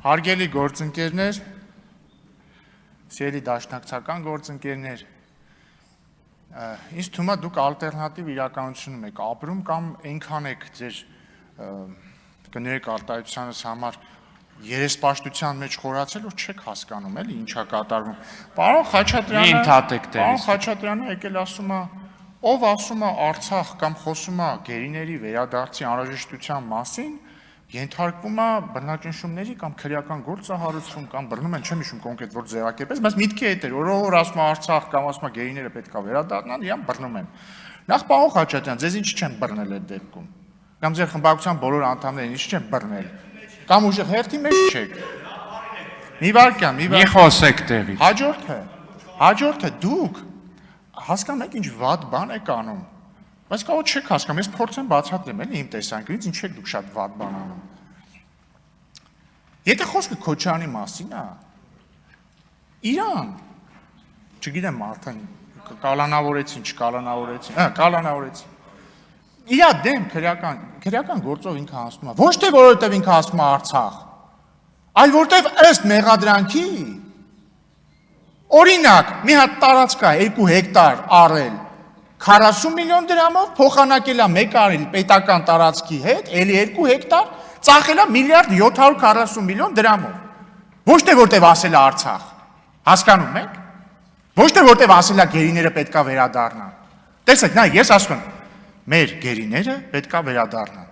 Հարգելի գործընկերներ, սիրելի դաշնակցական գործընկերներ, ինձ թվում է դուք ալտերնատիվ իրականությունում եք ապրում կամ այնքան եք ձեր կներեք արտահայտությանս համար երեսպաշտության մեջ խորացել, որ չեք հասկանում, էլի ինչա կատարվում։ Պարոն Խաչատրյանը եկել ասում է, ով ասում է Արցախ կամ խոսում է գերիների վերադարձի անհրաժեշտության մասին, ենթարկվում է բռնաճնշումների կամ քրեական գործ է հարուցվում կամ բռնում են, չեմ հիշում կոնկրետ որ ձևակերպես, բայց միտքի հետ էր, որ ասում է Արցախ կամ ասում է գերիները պետք է վերադառնան, իրան բռնում են։ Նախ պարոն Խաչատրյան, ձեզ ինչ չեն բռնել այդ դեպքում։ Կամ ձեր խմբակցության բոլոր անդամներին ինչ չեն բռնել։ Կամ ուժեղ հերթի մեջ չեք։ Մի վարքյան։ Մի խոսեք տեղից։ Հաջորդը դուք հասկանում եք ինչ վատ բան եք անում։ Բայց կարող չեք հասկանում, ես փորձեմ բացատրեմ, էլի իմ տեսանկյունից ինչ եք դուք շատ վատ բան անում։ Եթե խոսքը Քոչարյանի մասին է, իրան, չգիտեմ արդեն կալանավորեցին, չկալանավորեցին։ Իրա դեմ քրեական գործով ինքը ասում է, ոչ թե որովհետև ինքը ասում է Արցախ, այլ որովհետև ըստ մեղադրանքի օրինակ մի հատ տարածք է 2 հեկտար առել 40 միլիոն դրամով, փոխանակել է 1 արել պետական տարածքի հետ, էլի 2 հեկտար, ծախել է 1.740 միլիոն դրամով։ Ոչ թե որտեվ ասել է Արցախ, հասկանում եք։ Ոչ թե որտեվ ասել է գերիները պետքա վերադառնան։ Տեսեք, նա ես ասում եմ, մեր գերիները պետքա վերադառնան։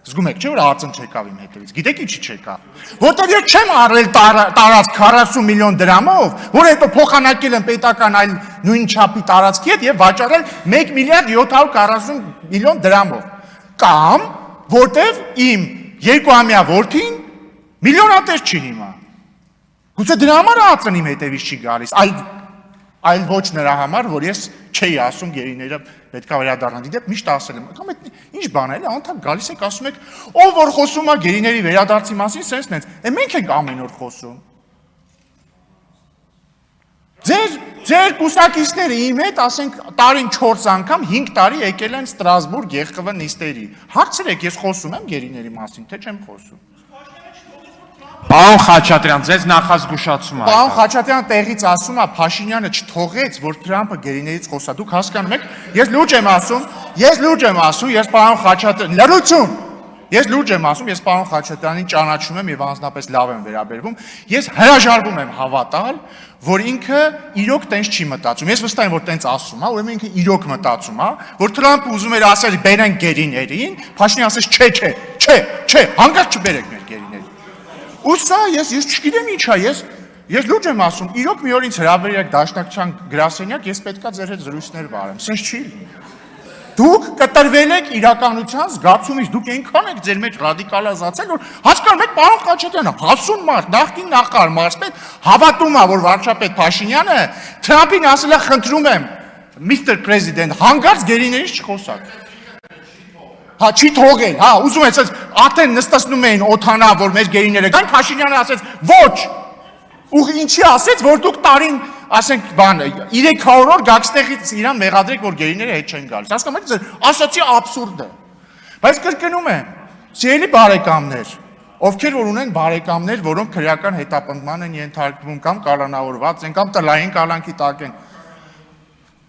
Զգում եք, չէ՞ որ ածն չեկավ իմ հետևից։ Գիտեք ինչի չեկավ։ Որտեվ ես չեմ առել տարածք 40 միլիոն դրամով, որ հետո փոխանակել եմ պետական այլ նույն չափի տարածքի հետ եւ վաճառել 1.740 միլիոն դրամով։ Կամ որտեվ իմ 2-ամյա որդին միլիոնատեր չի հիմա։ Գուցե դրա համար ածն իմ հետևից չի գալիս, այլ ոչ նրա համար, որ ես չէի ասում գերիները պետքա վերադառնան։ Դիտեք միշտ ասել եմ, կամ այդ ինչ բան է, անդամ գալիս եք ասում եք, ով որ խոսում է գերիների վերադարձի մասին, սենց, մենք ենք ամեն օր խոսում։ Ձեր կուսակիցները իմ հետ, ասենք, տարին 4 անգամ 5 տարի եկել են Ստրասբուրգ ԵԽՎ նիստերի։ Հարցրեք, ես խոսում եմ գերիների մասին, թե չեմ խոսում։ Պարոն Խաչատրյան, ձեզ նախազգուշացում է։ Պարոն Խաչատրյանը տեղից ասում է, Փաշինյանը չթողեց, որ Թրամփը գերիներից խոսա։ Դուք հասկանում եք, ես լուրջ եմ ասում, ես պարոն Խաչատրյան, լրություն։ Ես լուրջ եմ ասում, ես պարոն Խաչատրյանին ճանաչում եմ եւ անձնապես լավ եմ վերաբերվում։ Ես հրաժարվում եմ հավատալ, որ ինքը իրոք տենց չի մտածում։ Ես վստահ եմ, որ տենց ասում է, ուրեմն ինքը իրոք մտածում է, որ Թրամփը ուզում էր ասել բերեն գերիներին, Փաշինյանը ասեց չէ, հանկարծ չբերեք մեր գերիներին։ Ու սա ես չգիտեմ ինչ է, ես լուրջ եմ ասում, իրոք մի օր ինձ հրավիրեք դաշնակցության գրասենյակ, ես պետքա ձեր հետ զրույցներ վարեմ, սենց չի լինի։ Դուք կտրվել եք իրականության զգացումից, դուք այնքան եք ձեր մեջ ռադիկալազացել, որ հասկանում եք պարոն Խաչատրյանը, հասուն մարդ, նախկին նախարար մարզպետ, հավատում է, որ վարչապետ Փաշինյանը Թրամփին ասել է խնդրում եմ, Mr. President, հանկարծ գերիներից չխոսաք։ Հա, չի թողել, հա, ուզում է, ասես, արդեն նստացնում էին օթանա, որ մեր գերիները կան, Փաշինյանը ասեց, ոչ, ու ինչի ասեց, որ դուք տարին, ասենք, բան, 300 օր գաքստեղից իրան մեղադրեք, որ գերիները հետ չեն գալիս, հասկանում եք, ասացի աբսուրդ է, բայց կրկնում եմ, սիրելի բարեկամներ, ովքեր որ ունեն բարեկամներ, որոնք քրեական հետապնդման են ենթարկվում, կամ կալանավորված են, կամ տնային կալանքի տակ են,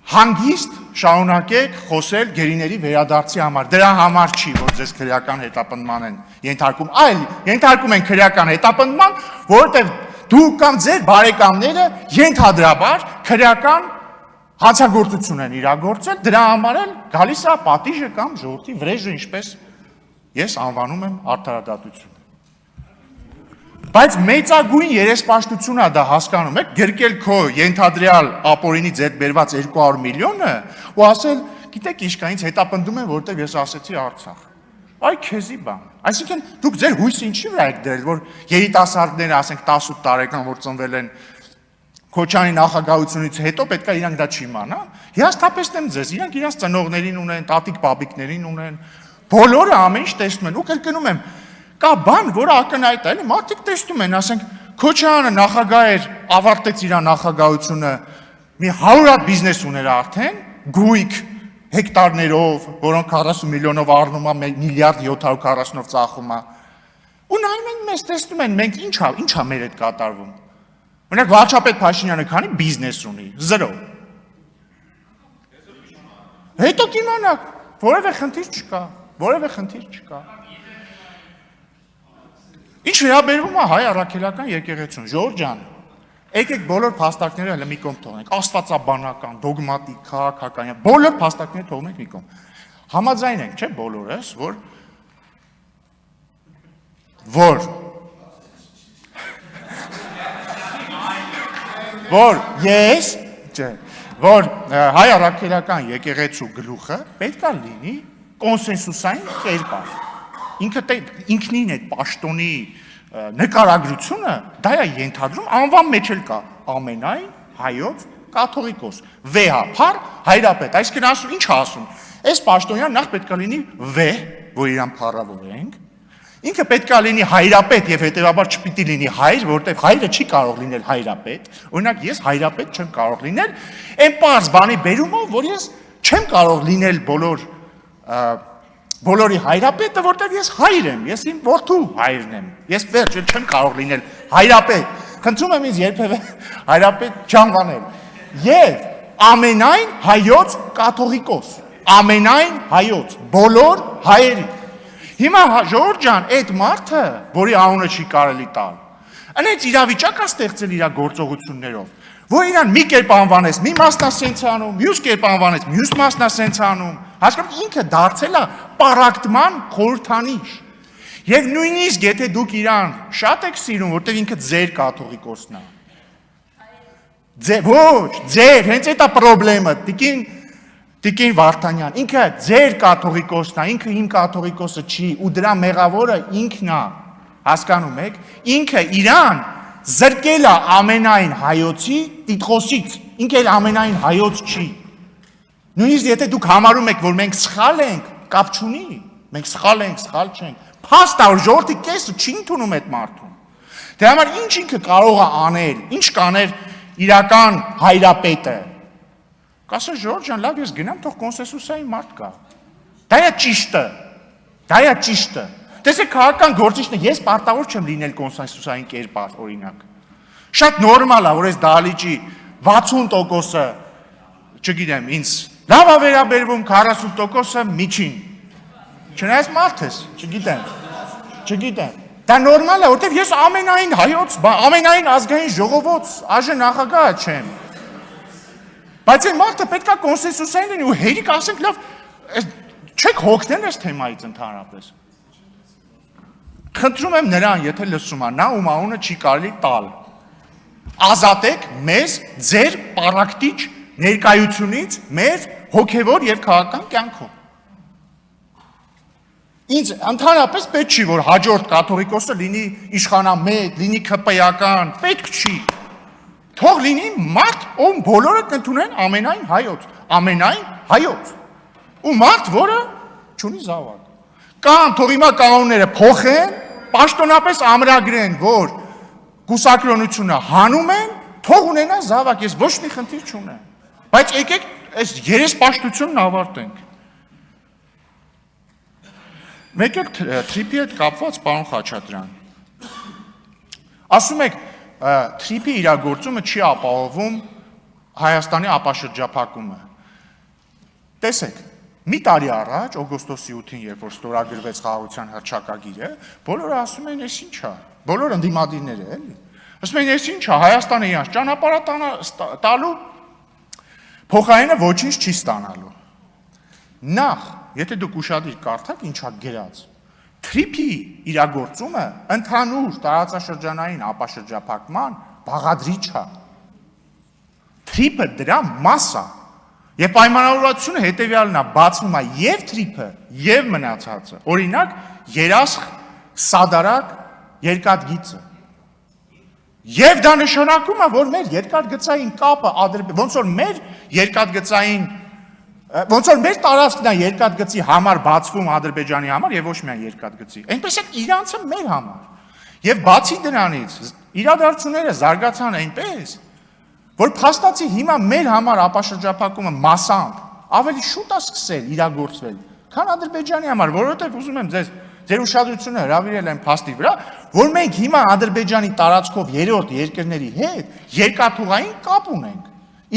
հանգիստ շարունակեք խոսել գերիների վերադարձի համար, դրա համար չի, որ ձեզ քրեական հետապնդման են ենթարկում, այլ ենթարկում են քրեական հետապնդման, որովհետև դուք կամ ձեր բարեկամները ենթադրաբար քրեական հանցագործություն են իրագործել, դրա համար էլ գալիս է պատիժը կամ ժողովրդի վրեժը, ինչպես ես անվանում եմ արդարադատություն։ Բայց մեծագույն երեսպաշտություն է դա, հասկանում եք, գրկել քո ենթադրյալ ապօրինից հետ բերված 200 միլիոնը ու ասել, գիտեք ինչ կա, ինձ հետապնդում են, որովհետև ես ասեցի Արցախ։ Այ քեզի բան։ Այսինքն դուք ձեր հույսը ինչի վրա եք դրել, որ երիտասարդները, ասենք 18 տարեկան, որ ծնվել են Քոչարյանի նախագահությունից հետո պետք է իրանք դա չիմանան։ Հիասթափեցնեմ ձեզ, իրանք իրանք ծնողներին ունեն, տատիկ-բաբիկներին ունեն, բոլորը ամեն ինչ տեսնում են ու կրկնում եմ, կա բան, որը ակնհայտ է, էլի մարդիկ տեսնում են, ասենք Քոչարյանը նախագահ էր, ավարտեց իր նախագահությունը, մի 100 հատ բիզնես ուներ արդեն, գույք հեկտարներով, որոնք 40 միլիոնով առնում է, 1.740 ծախում է։ Ու նայում են մեզ տեսնում են մենք ինչա մեր հետ կատարվում։ Օրինակ վարչապետ Փաշինյանը քանի բիզնես ունի, 0։ Հետո կիմանաք, որևէ խնդիր չկա։ Ինչ վերաբերվում է հայ առաքելական եկեղեցուն, Ժորժ ջան, եկեք բոլոր փաստարկները հələ մի կողմ թողնենք, աստվածաբանական, դոգմատիկ, քաղաքական, բոլոր փաստարկները թողնենք մի կողմ։ Համաձայն ենք, չէ՞, բոլորս, որ ես, չէ, որ հայ առաքելական եկեղեցու գլուխը պետք է լինի կոնսենսուսային կերպար։ Ինքնին այդ պաշտոնի նկարագրությունը դա է ենթադրում, անվան մեջ էլ կա ամենայն հայոց կաթողիկոս, վեհափառ հայրապետ, այսինքն ասում, ինչ ասում, այս պաշտոնյան նախ պետք է լինի վեհ, որ իրան փառավորենք, ինքը պետք է լինի հայրապետ եւ հետեւաբար չպիտի լինի հայր, որովհետեւ հայրը չի կարող լինել հայրապետ, օրինակ ես հայրապետ չեմ կարող լինել, այն պարզ բանի բերումով, որ ես չեմ կարող լինել բոլորի հայրապետը, որտեղ ես հայր եմ, ես իմ որդու հայրն եմ, ես վերջ չեմ կարող լինել հայրապետ, խնդրում եմ ինձ երբևէ հայրապետ չանվանել, եւ ամենայն հայոց կաթողիկոս, ամենայն հայոց, բոլոր հայերի, հիմա Ժորժ ջան, այդ մարդը, որի անունը չի կարելի տալ, այնց իրավիճակ է ստեղծել իր գործողություններով, որ իրան մի կերպ անվանես, մի մասնա սենց անում, մյուս կերպ անվանես, մյուս մասնա սենց անում, հասկանում ինքը դարձել է պարակտման խորհրդանիշ։ Եվ նույնիսկ եթե դուք իրան շատ եք սիրում, որտեղ ինքը ձեր կաթողիկոսն է։ Ոչ, ձեր, հենց այդ է պրոբլեմը, Տիկին Վարդանյան, ինքը ձեր կաթողիկոսն է, ինքը իմ կաթողիկոսը չի, ու դրա մեղավորը ինքն է, հասկանում եք, ինքը իրան զրկել է ամենայն հայոցի տիտղոսից, ինքը էլ ամենայն հայոց չի։ Նույնիսկ եթե դուք համարում եք, որ մենք սխալ ենք, կապ չունի, մենք սխալ ենք, սխալ չենք, փաստ է, որ ժողովրդի կեսը չի ընդունում այդ մարդուն։ Դրա համար ինչ ինքը կարող է անել, ինչ կաներ իրական հայրապետը։ Կասե Ժորժ ջան, լավ ես գնամ, թող կոնսենսուսային մարդ կա։ Դա է ճիշտը։ Տեսեք քաղաքական գործիչն ես պարտավոր չեմ լինել կոնսենսուսային կերպար, օրինակ։ Շատ նորմալ է, որ այս դահլիճի 60%-ը, չգիտեմ, ինձ լավ է վերաբերվում, 40%-ը միջին։ Չնայած մարդ ես, չգիտեմ։ Դա նորմալ է, որտեղ ես ամենայն հայոց, ամենայն ազգային ժողովոց այժմ նախագահը չեմ։ Բայց այն մարդը պետք է կոնսենսուսային լինի ու հերիք ասենք լավ, չեք հոգնել այս թեմայից ընդհանրապես։ Խնդրում եմ նրան, եթե լսում է, նա ում անունը չի կարելի տալ։ Ազատեք մեզ ձեր պարակտիչ ներկայությունից մեր հոգևոր եւ քաղաքական կյանքով։ Ինձ ընդհանրապես պետք չի, որ հաջորդ կաթողիկոսը լինի իշխանամետ, լինի ԿՊ-ական, պետք չի։ Թող լինի մարդ, ում բոլորը կընդունեն ամենայն հայոց։ Ու մարդ, որը չունի զավակ։ Կամ թող հիմա կանոնները փոխեն, պաշտոնապես ամրագրեն, որ կուսակրոնությունը հանում են, թող ունենա զավակ, ես ոչ մի խնդիր չունեմ։ Բայց եկեք այս երեսպաշտությունն ավարտենք։ Մեկ էլ թրիփի հետ կապված պարոն Խաչատրյան։ Ասում եք, թրիփի իրագործումը չի ապահովում Հայաստանի ապաշրջափակումը։ Տեսեք, մի տարի առաջ, օգոստոսի 8-ին, երբ որ ստորագրվեց խաղաղության հռչակագիրը, բոլորը ասում են, այս ինչ է, բոլոր ընդդիմադիրները, էլի։ Ասում են, այս ինչ է, Հայաստանը իրանց ճանապարհ տալու փոխարենը ոչինչ չի ստանալու։ Նախ, եթե դուք ուշադիր կարդաք, ինչա գրած, թրիփի իրագործումը ընդհանուր տարածաշրջանային ապաշրջափակման բաղադրիչ է։ Թրիփը դրա մաս է։ Եվ պայմանավորվածությունը հետևյալն է, բացվում է եւ թրիփը, եւ մնացածը։ Օրինակ, երասխ, սադարակ, երկաթգիծը։ Եվ դա նշանակում է, որ մեր երկաթգծային կապը ոնց որ մեր երկաթգծային ոնց որ մեր տարածքն է երկաթգծի համար բացվում Ադրբեջանի համար եւ ոչ միայն երկաթգծի։ Այնպես է իրանցը մեր համար։ Եվ բացի դրանից իրադարձությունները զարգացան այնպես, որ փաստացի հիմա մեր համար ապաշրջափակումը մասամբ ավելի շուտ է սկսել իրագործվել, քան Ադրբեջանի համար, որովհետեւ ուզում եմ ձեզ ձեր ուշադրությունը հրավիրել են փաստի վրա, որ մենք հիմա Ադրբեջանի տարածքով երրորդ երկրների հետ երկաթուղային կապ ունենք։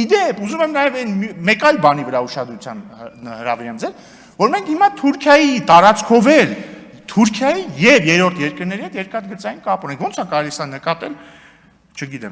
Իդեպ, ուզում եմ նաև այն մեկ այլ բանի վրա ուշադրության հրավիրեմ ձեր, որ մենք հիմա Թուրքիայի տարածքով էլ Թուրքիայի եւ երրորդ երկրների հետ երկաթգծային կապ ունենք։ Ոնց է կարելի սա նկատել, չգիտեմ։